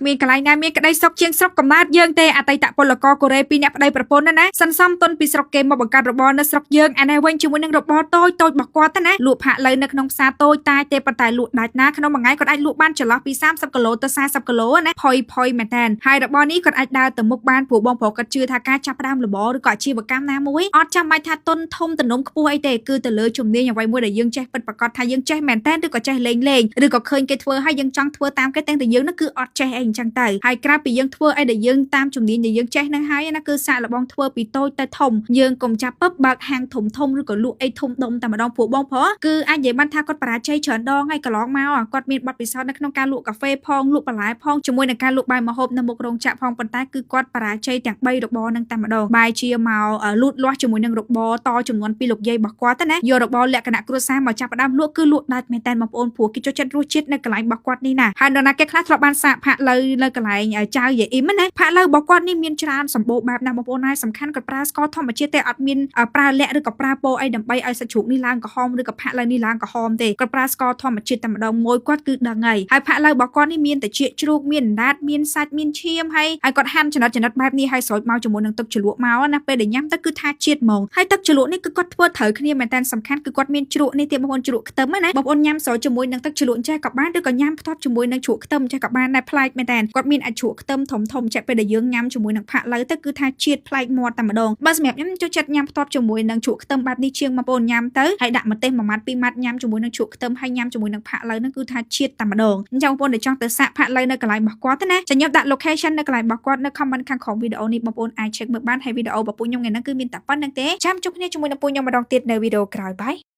គ្មានកន្លែងណាមានក្តីសុខជាងស្រុកកំណើតយើងទេអតីតពលករកូរ៉េពីរនាក់ប្តីប្រពន្ធណាសន្សំទុនពីស្រុកគេមកបង្កើតរបរនៅស្រុកយើងអានេះវិញជាមួយនឹងរបរតូចរបស់គាត់ទៅណាលក់ផាក់លើនៅក្នុងផ្សារតូចតាចទេប៉ុន្តែលក់ដាច់ណាក្នុងមួយថ្ងៃគាត់អាចលក់បានចន្លោះពី30គីឡូទៅ40គីឡូណាផុយមែនតើហើយរបរនេះគាត់អាចដើរទៅមុខបានព្រោះបងប្រុសគាត់ជឿថាការចាប់ផ្ដើមរបរឬក៏អាជីវកម្មណាមួយអត់ចាំបាច់ថាទុនធំទំនំខ្ពស់អីទេគឺទៅលើជំនាញអ្វីមួយដែលយើងចេះពិតប្រាកដថាយើងចេះមែនតើឬក៏ចេះលេងឬក៏ឃើញគេធ្វើហើយយើងចង់ធ្វើតាមគេតែយើងនោះគឺអត់ចេះអីអញ្ចឹងទៅហើយក្រៅពីយើងធ្វើអីដែលយើងតាមជំនាញដែលយើងចេះនឹងហើយណាគឺសាកល្បងធ្វើពីតូចទៅធំយើងកុំចាប់បើកហាងធំឬក៏លក់អីធំដុំតែម្ដងព្រោះបងប្រុសគឺអាចនិយាយបានថាគាត់បរាជ័យច្រើនដងហើយកន្លងមកគាត់មានបទពិសោធន៍នៅក្នុងការលក់កាហ្វេផងលក់បន្លែផងជាមួយនឹងការលក់បាយម្ហូបនៅមុខរោងចក្រផងប៉ុន្តែគឺគាត់បរាជ័យទាំង3របរនឹងតែម្ដងបាយជាមកលូតលាស់ជាមួយនឹងរបរតចំនួនពីលោកយាយរបស់គាត់ទៅណាយករបរលក្ខណៈគ្រួសារមកចាប់ផ្ដើមលក់គឺលក់ដាច់មែនតើបងប្អូនព្រោះគេចូលចិត្តរសជាតិនៅកន្លែងរបស់គាត់នេះណាហើយដល់ណាគេខ្លះធ្លាប់បានសាកផាក់លើនៅកន្លែងចៅយាយអ៊ីមណាផាក់លើរបស់គាត់នេះមានច្រើនសម្បូរបែបណាស់បងប្អូនហើយសំខាន់គាត់ប្រើស្ករធម្មជាតិទេអត់មានប្រើលក្ខឬក៏ប្រើពោអីដើម្បីឲ្យសាច់ជ្រូកនេះឡើងក្រហមឬក៏ផាក់លើនេះឡើងក្រហមទេគាត់ប្រើស្ករធម្មជាតិតែម្ដងមួយគាត់គឺដឹងហើយផាក់លើរបស់គាត់នេះមានត្រចៀកជ្រូកមានអណ្ដាតមានសាច់មានឈាមហើយគាត់ហាន់ចំណិតបែបនេះហើយស្រោចមកជាមួយនឹងទឹកជ្រលក់មកណាពេលដែលញ៉ាំទៅគឺថាជាតិហ្មងហើយទឹកជ្រលក់នេះគឺគាត់ធ្វើត្រូវគ្នាមែនតើសំខាន់គឺគាត់មានជ្រក់នេះទៀតបងប្អូនជ្រក់ខ្ទឹមណាបងប្អូនញ៉ាំស្រោចជាមួយនឹងទឹកជ្រលក់ចេះក៏បានឬក៏ញ៉ាំផ្ទាប់ជាមួយនឹងជ្រក់ខ្ទឹមចេះក៏បានដែរប្លែកមែនតើគាត់មានអាចជ្រក់ខ្ទឹមធំចេះពេលដែលយើងញ៉ាំជាមួយនឹងផាក់លើទៅគឺថាជាតិប្លែកមាត់តែម្ដងបើសម្រាប់ខ្ញុំចូលចិត្តញ៉ាំផ្ទាប់ជាមួយនឹងជ្រក់ខ្ទឹមបែបនេះជាងបងប្អូនញ៉ាំទៅហើយដាក់ម្ទេសមួយម៉ាត់ពីរម៉ាត់ញ៉ាំជាមួយនឹងជ្រក់ខ្ទឹមហើយញ៉ាំជាមួយនឹងផាក់លើហ្នឹងគឺថាជាតិតែម្ដងអញ្ចឹងបងប្អូនដែលចង់ទៅសាកផាក់លើនៅកន្លែងរបស់គាត់ណាខ្ញុំដាក់ location នៅកន្លែងរបស់គាត់នៅ comment ខាងក្រោមវីដេអូនេះបងប្អូនអាច check មើលបានហើយវីដេអូរបស់ពូខ្ញុំថ្ងៃហ្នឹងគឺមានតែប៉ុណ្្នឹងទេចាំជួបគ្នាជាមួយនឹងពូខ្ញុំម្ដងទៀតនៅវីដេអូក្រោយបាយ